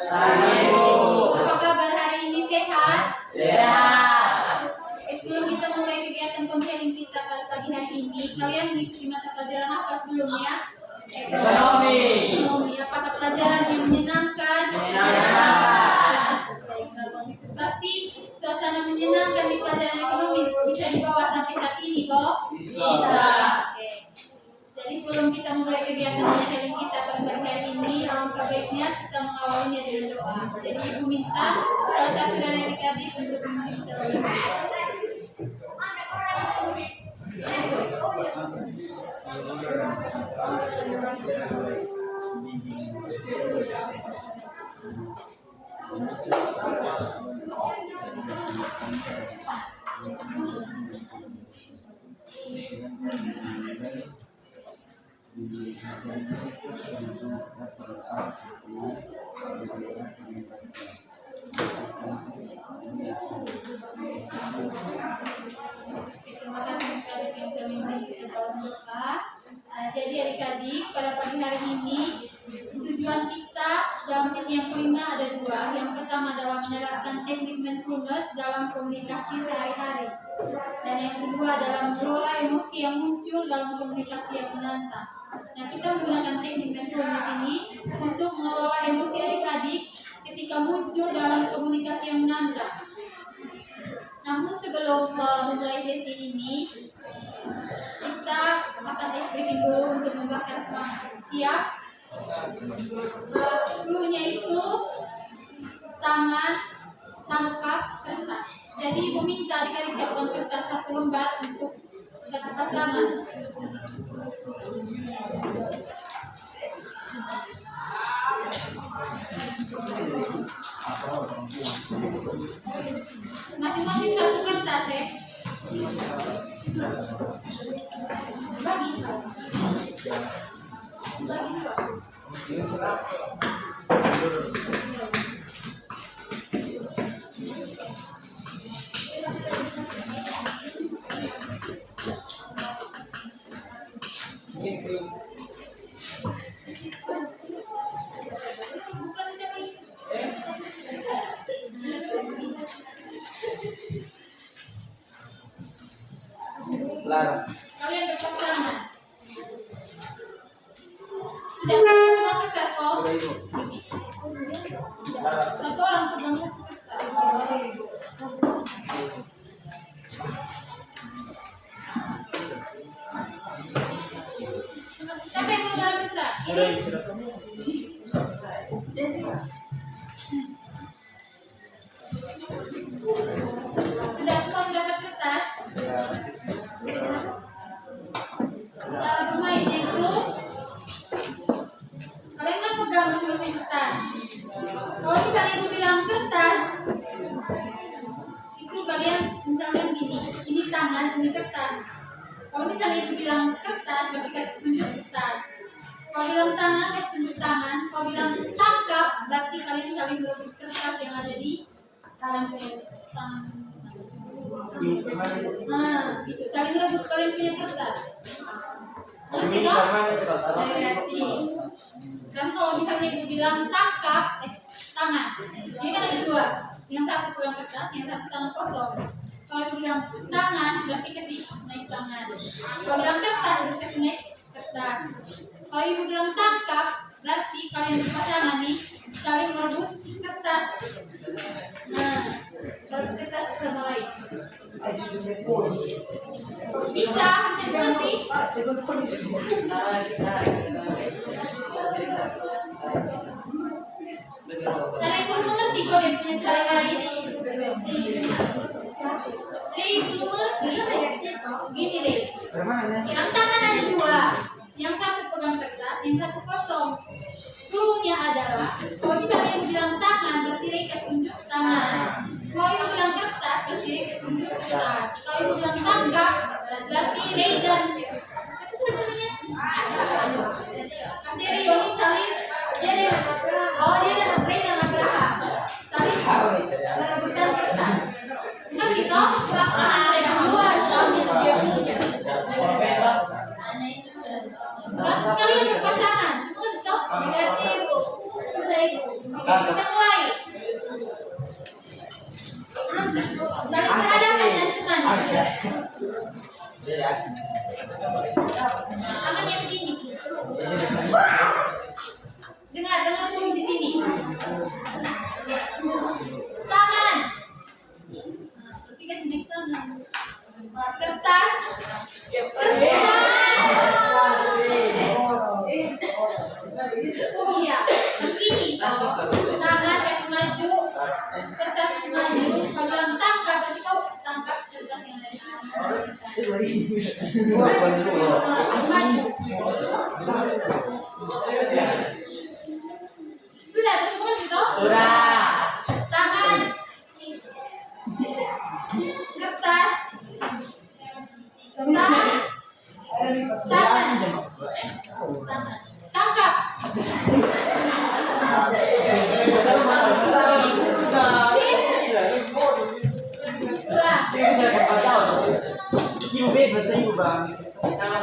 Pagi, Bu. Apa kabar hari ini, sehat? Sehat. Sebelum kita mulai kegiatan konseling kita pada pagi hari ini, kalian mengikuti mata pelajaran apa sebelumnya? Ekonomi. Ekonomi. Apakah pelajaran yang menyenangkan? Menyenangkan. Pasti suasana menyenangkan di pelajaran ekonomi bisa dibawa sampai saat ini, kok? Bisa. Oke. Jadi sebelum kita mulai kegiatan konseling kita pada pagi hari ini, alangkah baiknya kita mengawalinya dengan doa. Jadi Ibu minta salah satu dari adik-adik untuk meminta doa. Terima kasih adik yang sudah memimpin dalam doa. Jadi adik-adik, pada pagi hari ini tujuan kita dalam sesi yang kelima ada dua. Yang pertama adalah menerapkan teknik mindfulness dalam komunikasi sehari-hari, dan yang kedua adalah mengelola emosi yang muncul dalam komunikasi yang menantang. Nah, kita menggunakan teknik mindfulness ini untuk mengelola emosi adik-adik ketika muncul dalam komunikasi yang menantang. Namun sebelum memulai sesi ini, kita akan tes briefing dulu untuk membakar semangat. Siap? Clue-nya itu tangan, tangkap, kertas. Jadi Ibu minta adik-adik siapkan kertas satu lembar untuk satu pasangan. Masing-masing satu kertas ya. Bagi satu. Bagi dua. Lara. Kalian berpasangan. Sudah semua kertas kok? Sudah, Ibu. Satu orang pegang satu kertas. Siapa yang mau dalam kertas? Sudah, Ibu. Sudah. Sudah semua dapat kertas? Cara bermainnya itu kalian kan pegang masing-masing kertas. Kalau misalnya Ibu bilang kertas, itu kalian misalnya gini, ini tangan, ini kertas. Kalau misalnya Ibu bilang kertas, berarti kasih tunjuk kertas. Kalau bilang tangan, kasih tunjuk tangan. Kalau bilang tangkap, berarti kalian saling berebut kertas yang ada di tangan. Nah, gitu. Saling rebut kalian punya kertas. Ini tangan kertas. Kan kalau misalnya Ibu bilang tangkap, tangan. Ini kan ada dua. Yang satu pegang kertas, yang satu tangan kosong. Kalau Ibu bilang tangan, berarti kasih naik tangan. Kalau bilang kertas, berarti kasih naik kertas. Kalau Ibu bilang tangkap, berarti kalian berpasangan nih saling merebut kertas. Nah, merebut kertas sama lain. Bisa dimengerti? Cara yang perlu mengerti kok yang punya cara lain. Ibu mengerti? Gini deh. Yang tangan ada dua, yang satu pegang kertas, yang satu kosong. Clue-nya adalah kalau misalnya yang bilang tangan, berarti Rika tunjuk tangan. Kalau yang bilang kertas, berarti Rika tunjuk kertas. Kalau yang bilang tangkap, berarti Regan. Itu sebenarnya kasih Rioni salin. Oh, dia dengan Regan Abraham. Salin berebutan kertas. Kan gitu? Ada dua sambil dia punya. Nah, itu sudah. Kalian berpasangan. Betul? Sudah Ibu. Kita mulai. Maju. Sudah semua gitu? Sudah. Tangan. Kertas. Tangan. Tangan. Tangkap.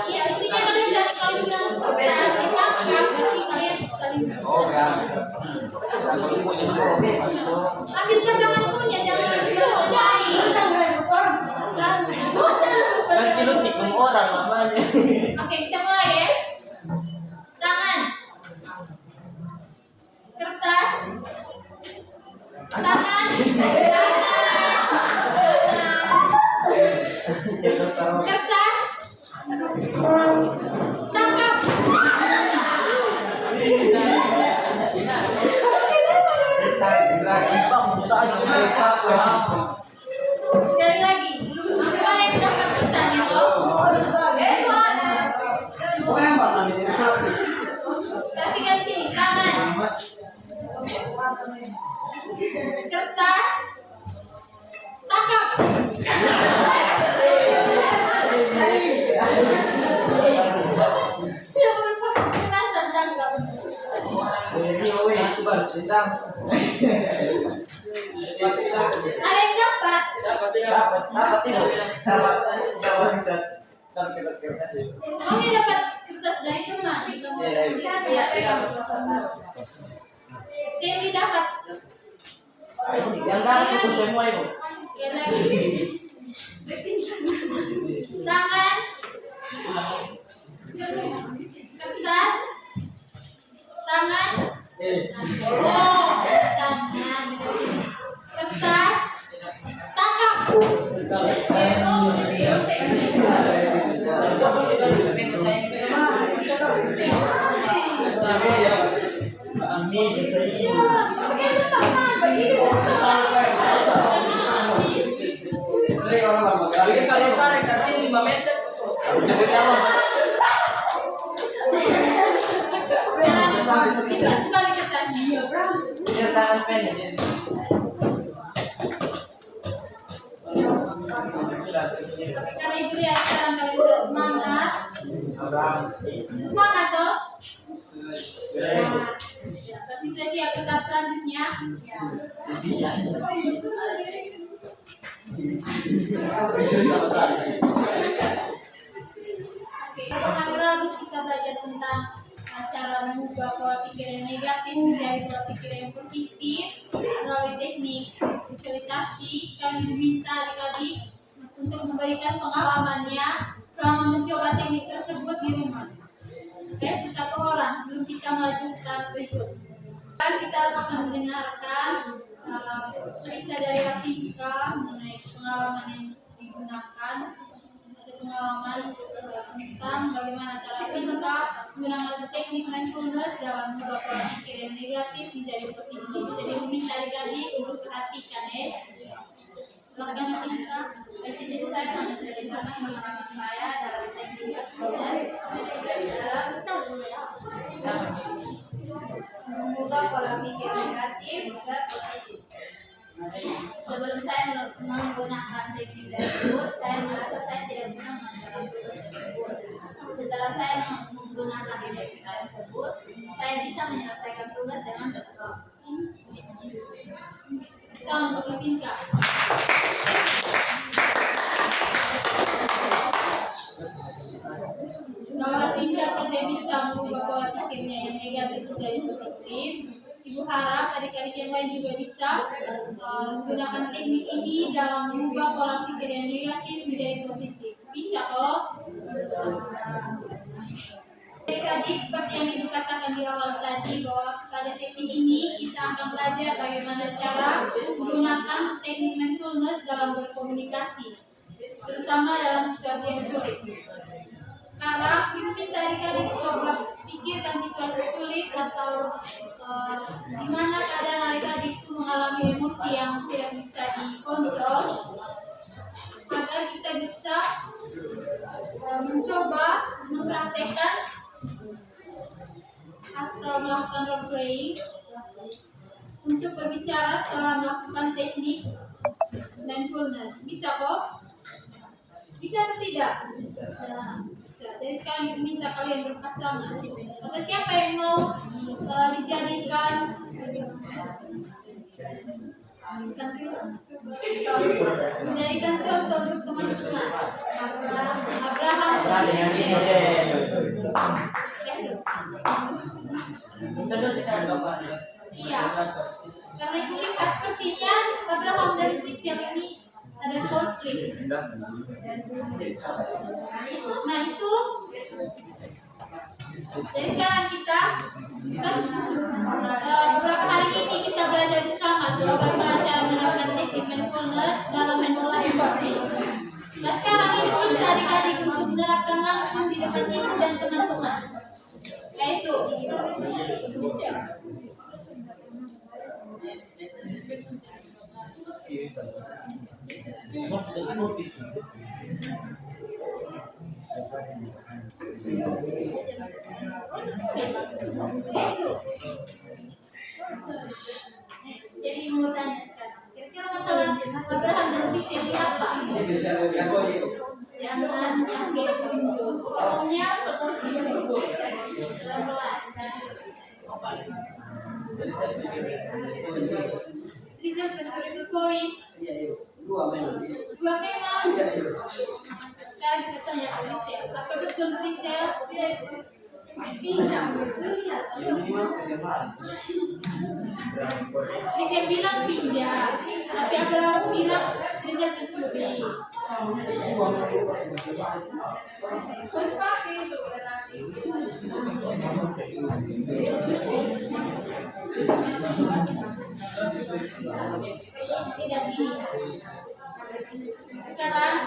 Iya, intinya kalian dari kalian bilang ditangkap, berarti kalian saling. Ambil pegangan punya, jangan bilang lain. Oke, kita mulai ya. Tangan. Kertas. Tangan. Kertas. Tangkap. Sekali lagi. Gimana yang dapat bertanya toh? Perhatikan sini, tangan. Kertas. Tangkap. Tidak merupakan kekerasan, tangkap. Ada yang dapat? Oke, dapat kertas dari rumah. Dewi dapat. Yang dapat itu semua itu. Yang lagi. Tangan. Kertas. Tangan. Tangan. Kertas. Tangkap. Kembali kertasnya. Karena itu ya sekarang kalian sudah semangat. Semangat toh? Tapi sudah siap tetap selanjutnya. Oke, hari lalu kita belajar tentang cara mengubah pola pikir yang negatif menjadi pola pikir yang positif melalui teknik visualisasi. Kami diminta adik-adik untuk memberikan pengalamannya selama mencoba teknik tersebut di rumah. Oke, satu orang sebelum kita melanjutkan berikut. Dan kita akan mendengarkan cerita dari Rafiqa mengenai pengalaman yang digunakan. Ada pengalaman tentang bagaimana cara Rafiqa menggunakan teknik mindfulness dalam mengubah pola pikir yang negatif menjadi positif. Jadi meminta adik-adik untuk perhatikan ya. Silakan Rafiqa. Jadi saya akan menceritakan pengalaman saya dalam teknik mindfulness dalam mengubah pola pikir negatif ke positif. Sebelum saya menggunakan teknik tersebut, saya merasa saya tidak bisa mengerjakan tugas tersebut. Setelah saya menggunakan teknik tersebut, saya bisa menyelesaikan tugas dengan cepat. Kita untuk singkat. Kalau Rafiqa sudah bisa mengubah pola pikirnya yang negatif menjadi positif, Ibu harap adik-adik yang lain juga bisa menggunakan teknik ini dalam mengubah pola pikir yang negatif menjadi positif. Bisa toh? Adik-adik seperti yang Ibu katakan di awal tadi bahwa pada sesi ini kita akan belajar bagaimana cara menggunakan teknik mindfulness dalam berkomunikasi, terutama dalam situasi yang sulit. Sekarang kita minta adik-adik coba pikirkan situasi sulit atau di mana keadaan adik-adik itu mengalami emosi yang tidak bisa dikontrol, agar kita bisa mencoba mempraktekkan atau melakukan role playing untuk berbicara setelah melakukan teknik mindfulness. Bisa kok? Bisa atau tidak? Bisa. Jadi sekarang itu minta kalian berpasangan. Atau siapa yang mau dijadikan contoh untuk teman-teman? Abraham. Iya. Karena itu lihat sepertinya Abraham dan Krishna ini ada konflik. Nah itu. Jadi sekarang kita kan beberapa hari ini kita belajar bersama coba bagaimana cara menerapkan teknik mindfulness dalam mengelola emosi. Nah sekarang ini kita adik-adik untuk menerapkan langsung di depan ibu dan teman-teman. Ayo. Jadi mau tanya sekarang, kira-kira masalah Abraham dan Krishna ini apa? Jangan kaget pokoknya Krishna pencuri poin. Dua memang. Sekarang kita tanya Krishna, apa betul Krishna pinjam? Krishna bilang pinjam, tapi Abraham bilang Krishna pencuri. Tidak ini. Sekarang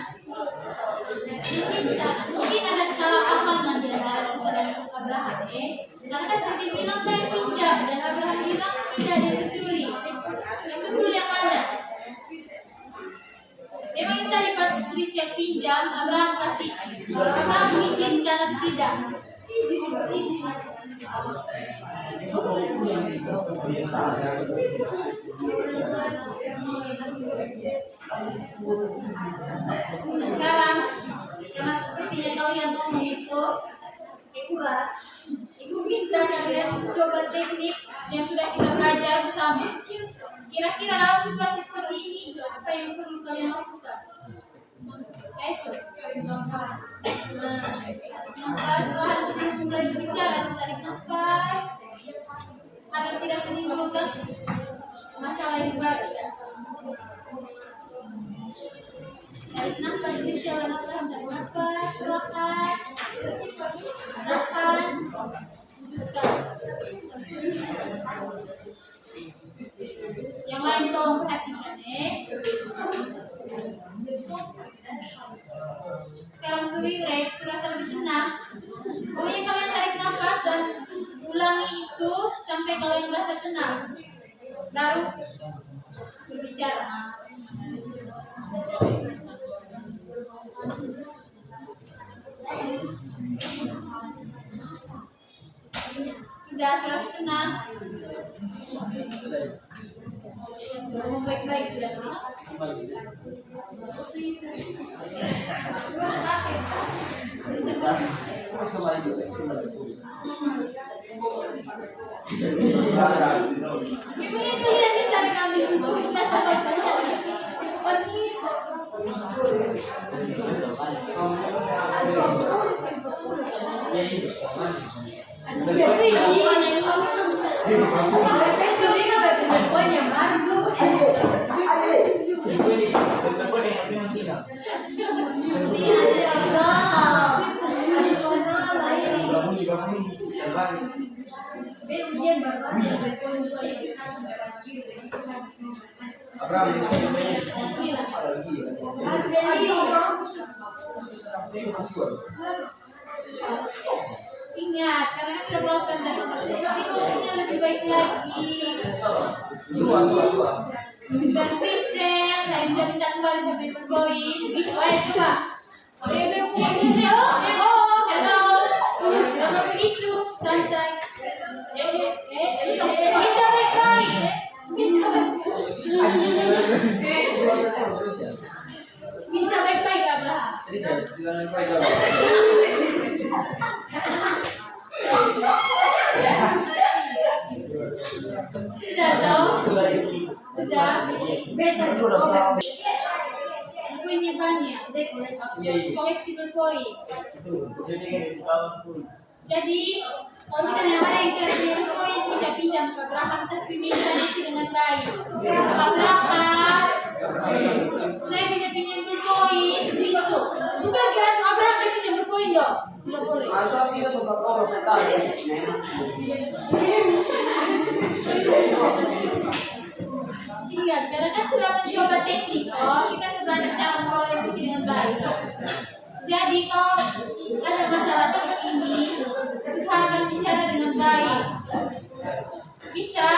mungkin ada salah paham nanti antara Abraham karena Krishna bilang saya pinjam dan Abraham bilang tidak ada pencuri. Yang betul yang mana? Memang tadi pas Krishna pinjam Abraham kasih Abraham mengizinkan atau tidak? Sekarang karena sepertinya kalian ngomong itu akurat, ibu minta kalian coba teknik yang sudah kita belajar bersama. Kira-kira dalam situasi seperti ini apa yang perlu kalian lakukan? Ayo, nafas, perlahan sebelum mulai berbicara, tarik nafas agar tidak menimbulkan masalah yang baru. Tarik nafas, bicara nafas, tarik nafas, perlahan, tahan, hembuskan. Yang lain tolong perhatikan Sekarang sudah relax, serasa lebih tenang. Pokoknya kalian tarik nafas dan ulangi itu sampai kalian merasa tenang. Baru berbicara. Sudah serasa tenang. Ngomong baik-baik sudah. Memangnya kalian bisa kami Ingat, karena kan sudah melakukan tapi ngomongnya lebih baik lagi. Dan bisa, saya bisa minta kembali sampai berpoin. Gitu aja coba. Jangan begitu, santai. Minta baik-baik. Minta baik-baik, Abraham. Sudah tahu? Sudah. Kewajibannya fleksibel poin. Jadi kalau misalnya ada yang kira poin bisa pinjam ke Abraham, tapi minta itu dengan baik. Abraham, saya bisa pinjam berpoin, bisa. Bukan kira Abraham dia pinjam berpoin dong. Tidak boleh. Iya, karena kan sudah mencoba teknik, kita sudah cara mengelola emosi dengan baik. Jadi kalau ada masalah seperti ini, usahakan bicara dengan baik. Bisa?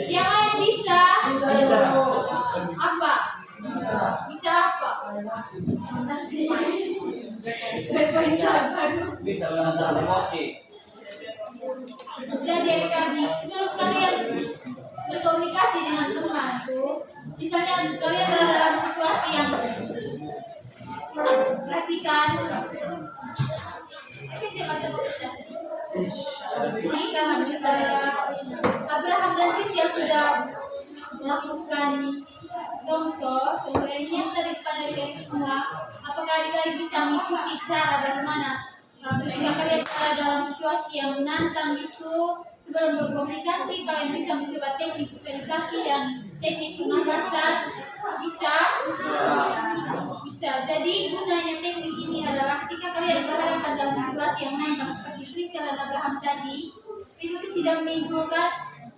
Yang lain bisa? Apa? Bisa apa? Bisa menentukan emosi. Jadi adik-adik, sebelum kalian berkomunikasi dengan teman tuh, misalnya kalian berada dalam situasi yang perhatikan. Abraham dan Krisia sudah melakukan contoh ini yang terdepan dari semua. Apakah adik-adik bisa mengikuti cara bagaimana ketika kalian berada dalam situasi yang menantang itu, sebelum berkomunikasi kalian bisa mencoba teknik visualisasi dan teknik penapasan? Bisa. Jadi gunanya teknik ini adalah ketika kalian berhadapan dalam situasi yang menantang seperti Krisia dan Abraham tadi, itu tidak menimbulkan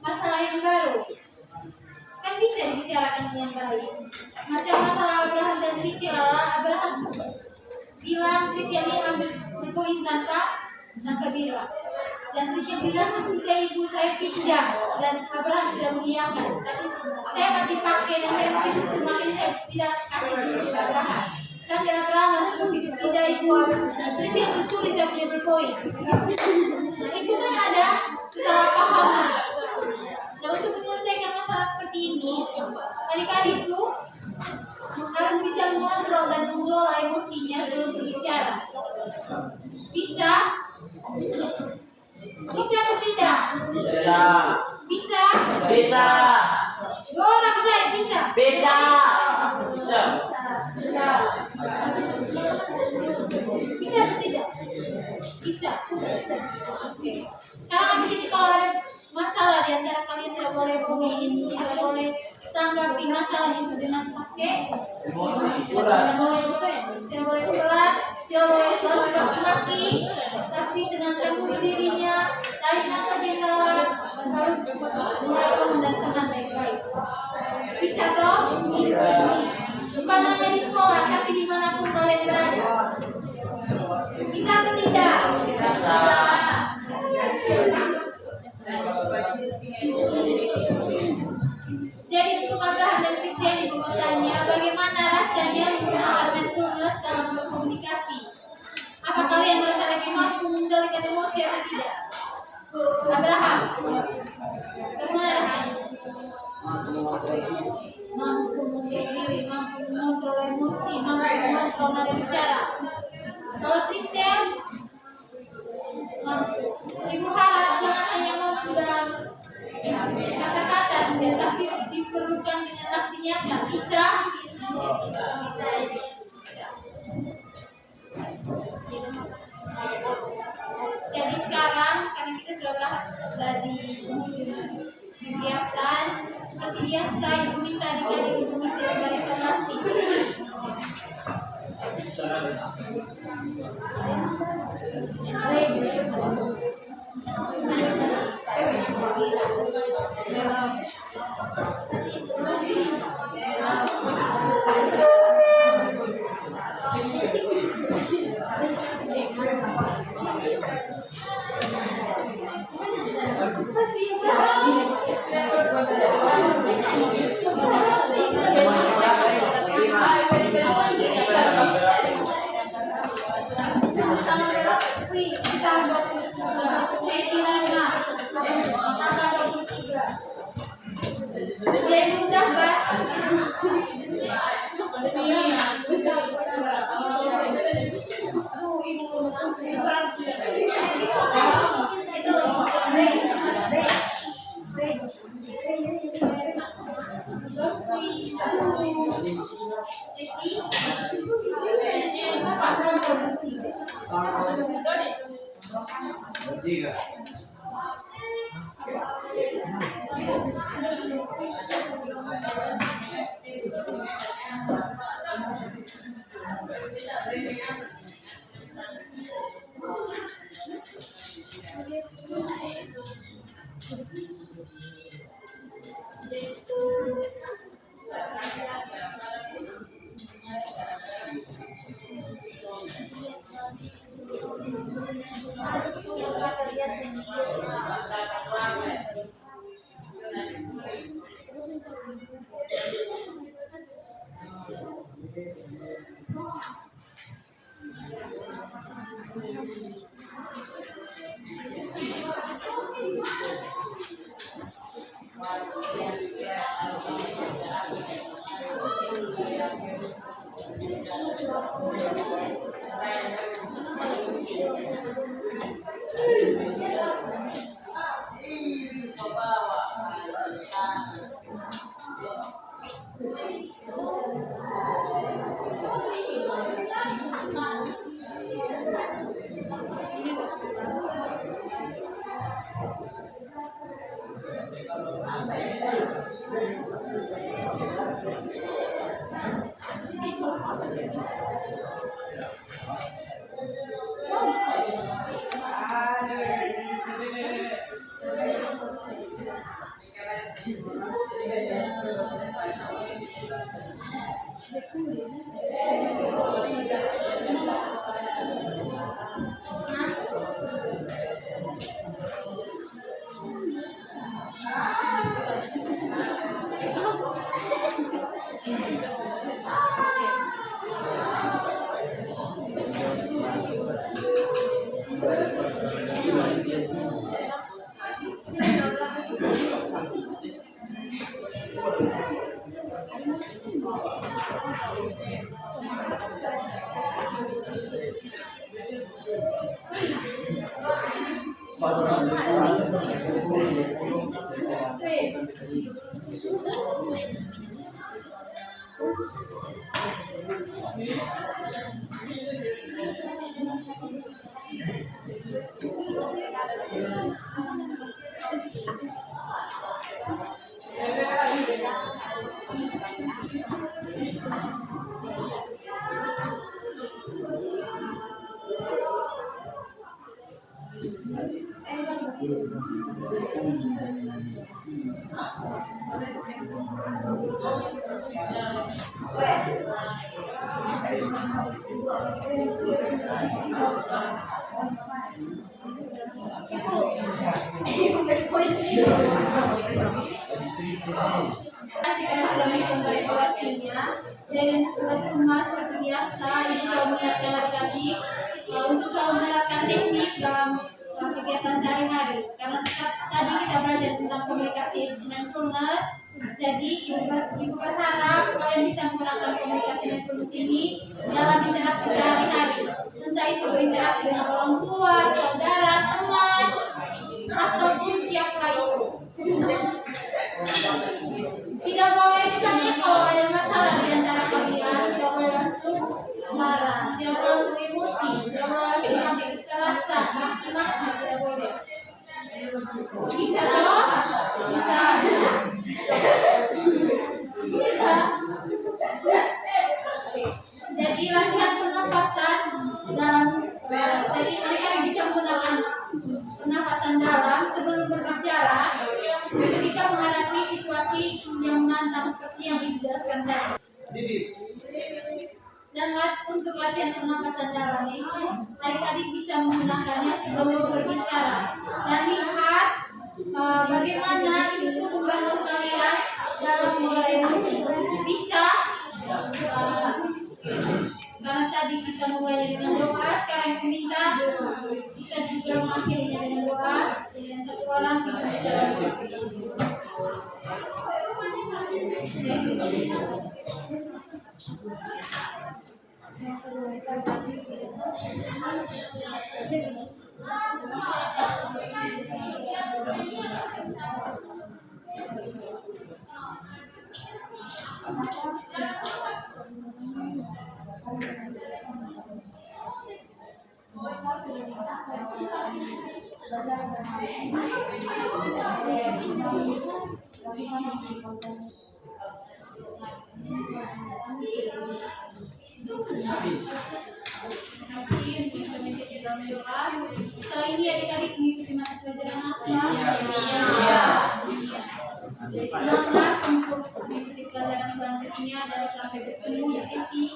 masalah yang baru. Kan bisa dibicarakan dengan baik. Macam masalah Abraham dan Krisia, Abraham bilang Krisia ini ambil berpoin tanpa bilang. Dan Krisia bilang, tidak ibu saya pinjam. Dan Abraham sudah mengiyakan. Tapi saya masih pakai dan saya masih butuh, makanya saya tidak kasih ke Abraham. Tapi Abraham langsung tidak ibu. Krisia syukuri saya punya berpoin. Nah itu kan ada kesalahpahaman. Nah untuk menyelesaikan masalah seperti ini, adik-adik itu harus bisa mengontrol dan mengelola emosinya sebelum berbicara. Bisa? Bisa atau tidak? Bisa. Bisa? Bisa. Dua orang saya bisa? Bisa. Bisa. Bisa atau tidak? Bisa. Sekarang habis itu kalau ada masalah di antara kalian, tidak boleh bohongin, tidak boleh tanggapi masalah itu dengan pakai tidak boleh berat, tidak boleh selalu maki-maki, tapi dengan teguh dirinya, tarik nafas yang dalam, lalu mulai bangun dan tenang baik-baik. Bisa toh? Bukan hanya di sekolah, tapi dimanapun kalian berada. Bisa atau tidak? Bisa. Jadi untuk Abraham dan Krisia ini bertanya, bagaimana rasanya menggunakan mindfulness dalam berkomunikasi? Apa kalian merasa lebih mampu mengendalikan emosi atau tidak? Abraham, bagaimana rasanya? Mampu mengendalikan, mampu mengontrol emosi, mampu mengontrol nada bicara. Kalau Krisia, mampu. Ibu harap jangan hanya mampu dalam kata-kata, tapi diperlukan dengan aksi nyata. Bisa? Jadi sekarang karena kita sudah berangkat dari kegiatan, seperti biasa ibu minta adik-adik untuk mengisi lembar informasi. Mulai mudah, Pak. Tiga. Dengan tugas rumah seperti biasa, Ibu selalu mengingatkan adik-adik untuk selalu menerapkan teknik dalam kegiatan sehari-hari. Karena tadi kita belajar tentang komunikasi mindfulness, jadi Ibu berharap kalian bisa menggunakan komunikasi mindfulness ini dalam interaksi sehari-hari. Entah itu berinteraksi dengan orang tua, saudara, teman, ataupun siapa itu. Tidak boleh misalnya kalau ada masalah di antara kalian, tidak boleh langsung marah, tidak boleh langsung emosi, tidak boleh langsung pakai kekerasan, maki-maki, tidak boleh. Bisa toh? Bisa. Bisa. Jadi latihan pernapasan dalam, jadi kalian bisa menggunakan pernapasan dalam sebelum berbicara. Ketika menghadapi situasi yang menantang seperti yang dijelaskan tadi. Dan untuk latihan pernapasan dalam itu, adik-adik bisa menggunakannya sebelum berbicara. Dan lihat bagaimana itu membantu kalian dalam mengelola emosi. Bisa, karena tadi kita mulai dengan doa, sekarang yang minta kita juga mengakhirinya dengan doa. Dan satu orang kita bicara. Setelah ini adik-adik mengikuti mata pelajaran apa? Semangat untuk mengikuti pelajaran selanjutnya dan sampai bertemu di sesi